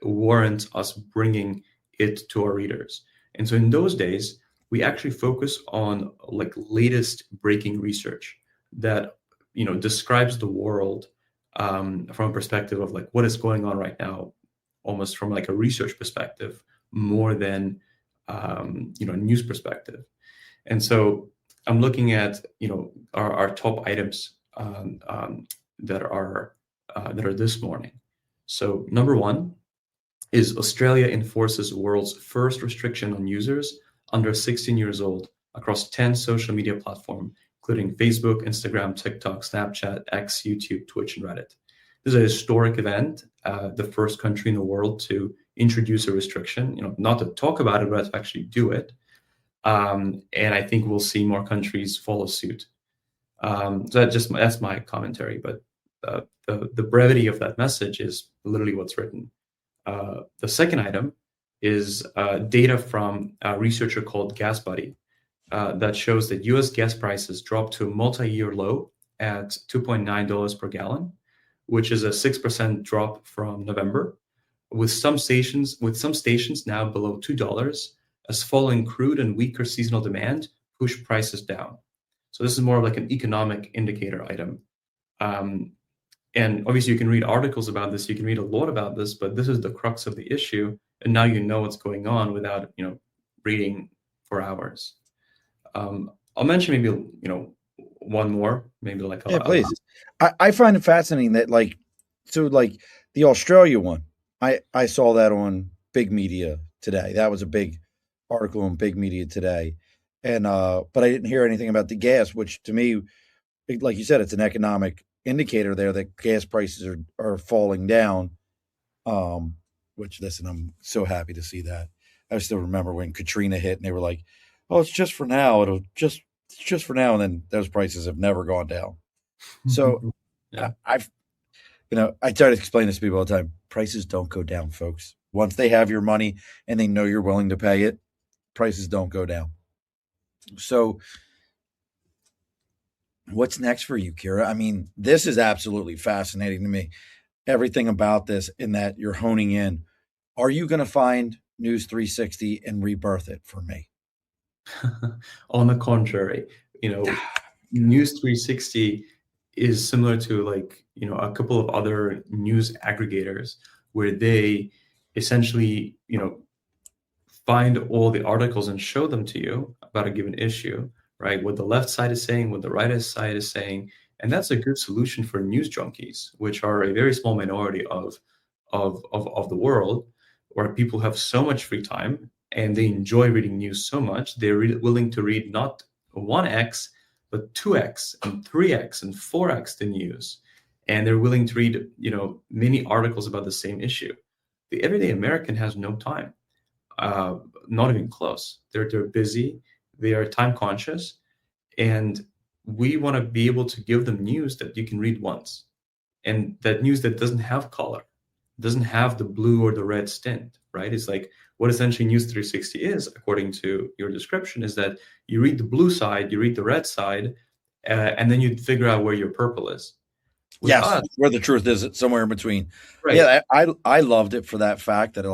warrants us bringing it to our readers. And so in those days, we actually focus on like latest breaking research that, describes the world from a perspective of like what is going on right now, almost from like a research perspective more than news perspective. And so I'm looking at our top items that are this morning. So number one is Australia enforces world's first restriction on users under 16 years old across 10 social media platforms, including Facebook, Instagram, TikTok, Snapchat, X, YouTube, Twitch, and Reddit. This is a historic event, the first country in the world to introduce a restriction, not to talk about it, but to actually do it. And I think we'll see more countries follow suit. So that's my commentary, but the brevity of that message is literally what's written. The second item is data from a researcher called GasBuddy that shows that U.S. gas prices dropped to a multi-year low at $2.9 per gallon, which is a 6% drop from November, with some stations now below $2, as falling crude and weaker seasonal demand push prices down. So this is more of like an economic indicator item. And obviously you can read articles about this, you can read a lot about this, but this is the crux of the issue. And now you know what's going on without, reading for hours. I'll mention maybe, one more, maybe like yeah, please. I find it fascinating that like the Australia one, I saw that on Big Media today. That was a big article on Big Media today. And but I didn't hear anything about the gas, which to me, like you said, it's an economic indicator there that gas prices are falling down. Which listen, I'm so happy to see that. I still remember when Katrina hit and they were like, "Oh, it's just for now. It's just for now," and then those prices have never gone down. So Yeah. I try to explain this to people all the time. Prices don't go down, folks. Once they have your money and they know you're willing to pay it, prices don't go down. So what's next for you, Kira? I mean, this is absolutely fascinating to me. Everything about this in that you're honing in. Are you going to find News 360 and rebirth it for me? On the contrary, News 360 is similar to like, a couple of other news aggregators where they essentially, find all the articles and show them to you about a given issue, right? What the left side is saying, what the right side is saying. And that's a good solution for news junkies, which are a very small minority of the world, where people have so much free time and they enjoy reading news so much, they're willing to read not 1x, but 2x and 3x and 4x the news. And they're willing to read, many articles about the same issue. The everyday American has no time, not even close. They're busy, they are time conscious, and we want to be able to give them news that you can read once, and that news that doesn't have color, doesn't have the blue or the red stint, right? It's like what essentially News 360 is, according to your description, is that you read the blue side, you read the red side, and then you figure out where your purple is. With Yes, us, where the truth is, somewhere in between. right? Yeah, I loved it for that fact that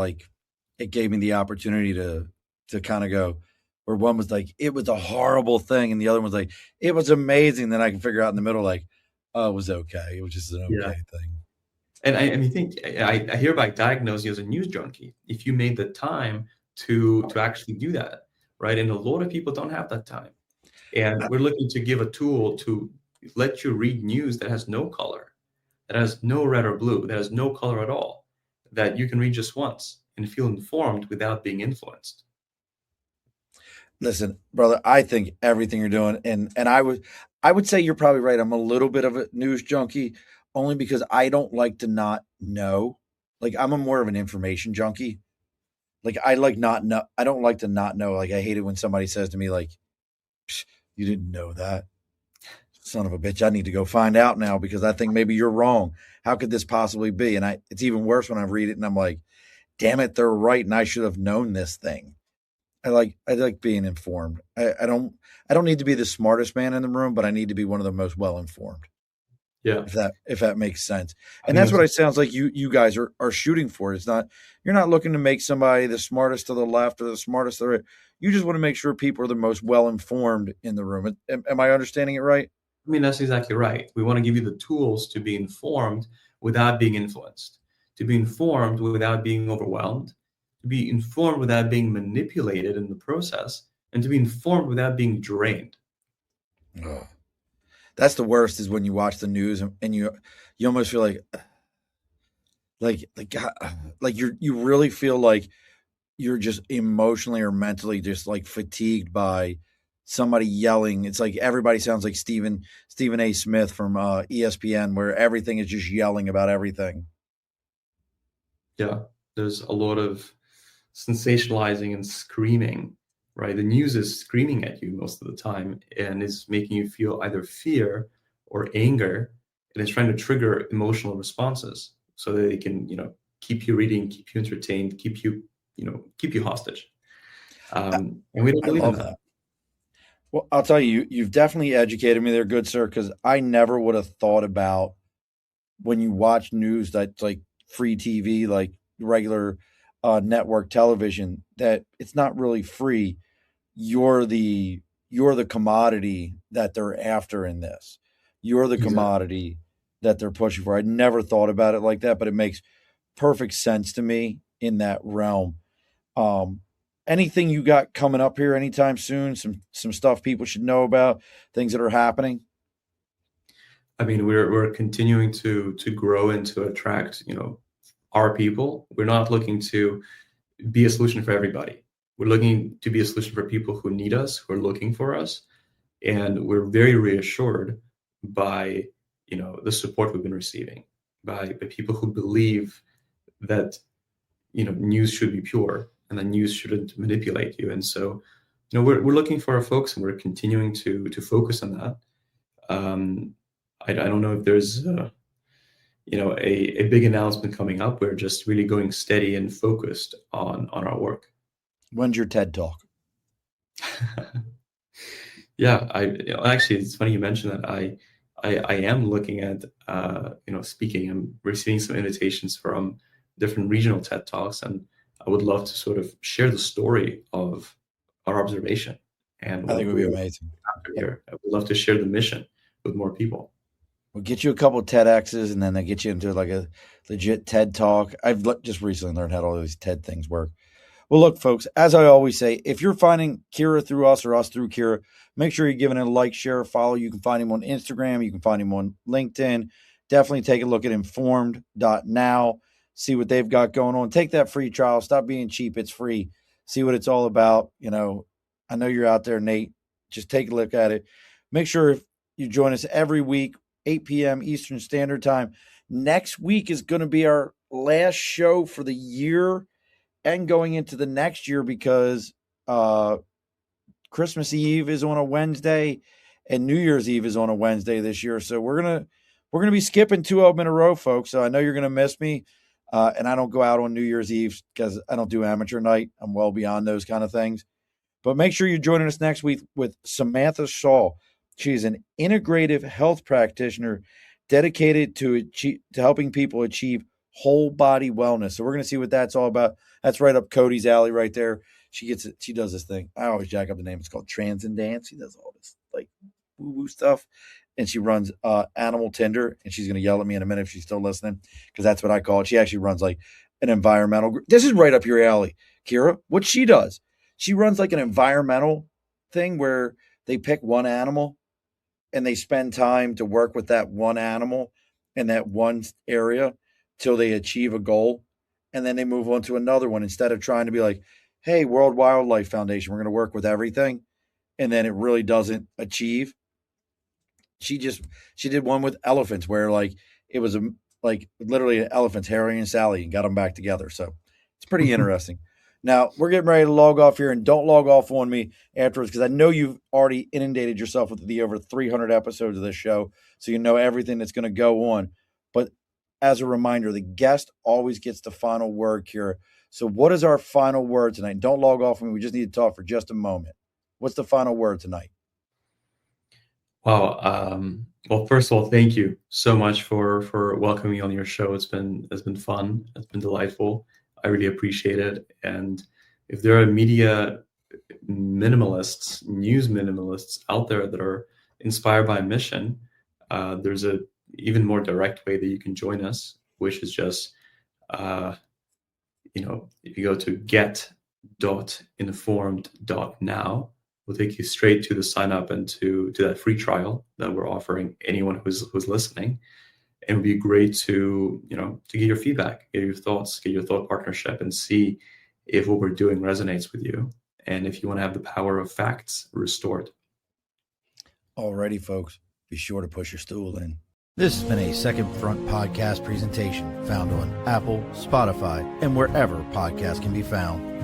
it gave me the opportunity to kind of go where one was like it was a horrible thing and the other was like it was amazing. Then I can figure out in the middle like, oh, it was okay. It was just an okay thing. And I hereby diagnose you as a news junkie if you made the time to actually do that, right? And a lot of people don't have that time. And we're looking to give a tool to let you read news that has no color, that has no red or blue, that has no color at all, that you can read just once and feel informed without being influenced. Listen, brother, I think everything you're doing, and I would say you're probably right. I'm a little bit of a news junkie, only because I don't like to not know. Like I'm a more of an information junkie. Like I like not know. I don't like to not know. Like I hate it when somebody says to me like, "You didn't know that, son of a bitch." I need to go find out now because I think maybe you're wrong. How could this possibly be? And it's even worse when I read it and I'm like, "Damn it, they're right, and I should have known this thing." I like being informed. I don't need to be the smartest man in the room, but I need to be one of the most well informed. Yeah. If that makes sense. And that's what it sounds like you guys are shooting for. It's not you're not looking to make somebody the smartest to the left or the smartest to the right. You just want to make sure people are the most well informed in the room. Am I understanding it right? I mean, that's exactly right. We want to give you the tools to be informed without being influenced, to be informed without being overwhelmed, to be informed without being manipulated in the process, and to be informed without being drained. Ugh. That's the worst, is when you watch the news and you almost feel God, like you really feel like you're just emotionally or mentally just like fatigued by somebody yelling. It's like everybody sounds like Stephen A. Smith from ESPN, where everything is just yelling about everything. Yeah, there's a lot of sensationalizing and screaming, right? The news is screaming at you most of the time and is making you feel either fear or anger, and it's trying to trigger emotional responses so that they can, keep you reading, keep you entertained, keep you hostage. And we don't I believe in love that. that. Well, I'll tell you, you've definitely educated me there, good sir, because I never would have thought about, when you watch news that's like free TV, like regular network television, that it's not really free. You're the you're the commodity that they're after in this. You're the Exactly. commodity that they're pushing for. I never thought about it like that, but it makes perfect sense to me in that realm. Um, Anything you got coming up here anytime soon? Some stuff people should know about, things that are happening. I mean, we're continuing to grow and to attract, our people. We're not looking to be a solution for everybody. We're looking to be a solution for people who need us, who are looking for us, and we're very reassured by, the support we've been receiving, by people who believe that, news should be pure and that news shouldn't manipulate you. And so, we're looking for our folks, and we're continuing to focus on that. I don't know if there's a big announcecement coming up. We're just really going steady and focused on our work. When's your TED talk? Yeah, actually, it's funny you mentioned that. I am looking at speaking. I'm receiving some invitations from different regional TED Talks, and I would love to sort of share the story of our observation and I think what it would be we're amazing. after here. I would love to share the mission with more people. We'll get you a couple of TEDx's, and then they get you into like a legit TED talk. Just recently learned how all these TED things work. Well, look, folks, as I always say, if you're finding Kira through us or us through Kira, make sure you're giving it a like, share, follow. You can find him on Instagram. You can find him on LinkedIn. Definitely take a look at Informed.now. See what they've got going on. Take that free trial. Stop being cheap. It's free. See what it's all about. I know you're out there, Nate. Just take a look at it. Make sure you join us every week, 8 p.m. Eastern Standard Time. Next week is going to be our last show for the year and going into the next year, because Christmas Eve is on a Wednesday and New Year's Eve is on a Wednesday this year. So we're gonna be skipping two of them in a row, folks. So I know you're gonna miss me. And I don't go out on New Year's Eve because I don't do amateur night. I'm well beyond those kind of things. But make sure you're joining us next week with Samantha Shaw. She's an integrative health practitioner dedicated to helping people achieve whole body wellness. So we're going to see what that's all about. That's right up Cody's alley right there. She does this thing. I always jack up the name. It's called Transcendence. She does all this like woo-woo stuff. And she runs Animal Tinder, and she's going to yell at me in a minute if she's still listening, because that's what I call it. She actually runs like an environmental group. This is right up your alley, Kira. What she does, she runs like an environmental thing where they pick one animal and they spend time to work with that one animal in that one area till they achieve a goal. And then they move on to another one, instead of trying to be like, hey, World Wildlife Foundation, we're going to work with everything. And then it really doesn't achieve. She did one with elephants where like it was like literally elephants, Harry and Sally, and got them back together. So it's pretty interesting. Now we're getting ready to log off here, and don't log off on me afterwards, because I know you've already inundated yourself with the over 300 episodes of this show, so you know everything that's going to go on. But as a reminder, the guest always gets the final word, Kira. So what is our final word tonight? Don't log off on me. We just need to talk for just a moment. What's the final word tonight? Wow. Well, first of all, thank you so much for welcoming me on your show. It's been fun. It's been delightful. I really appreciate it. And if there are media minimalists, news minimalists out there that are inspired by mission, there's a even more direct way that you can join us, which is just if you go to get.informed.now, we'll take you straight to the sign up and to that free trial that we're offering anyone who's listening. And it would be great to get your feedback, get your thoughts, get your thought partnership, and see if what we're doing resonates with you. And if you want to have the power of facts restored. Alrighty, folks, be sure to push your stool in. This has been a Second Front podcast presentation found on Apple, Spotify, and wherever podcasts can be found.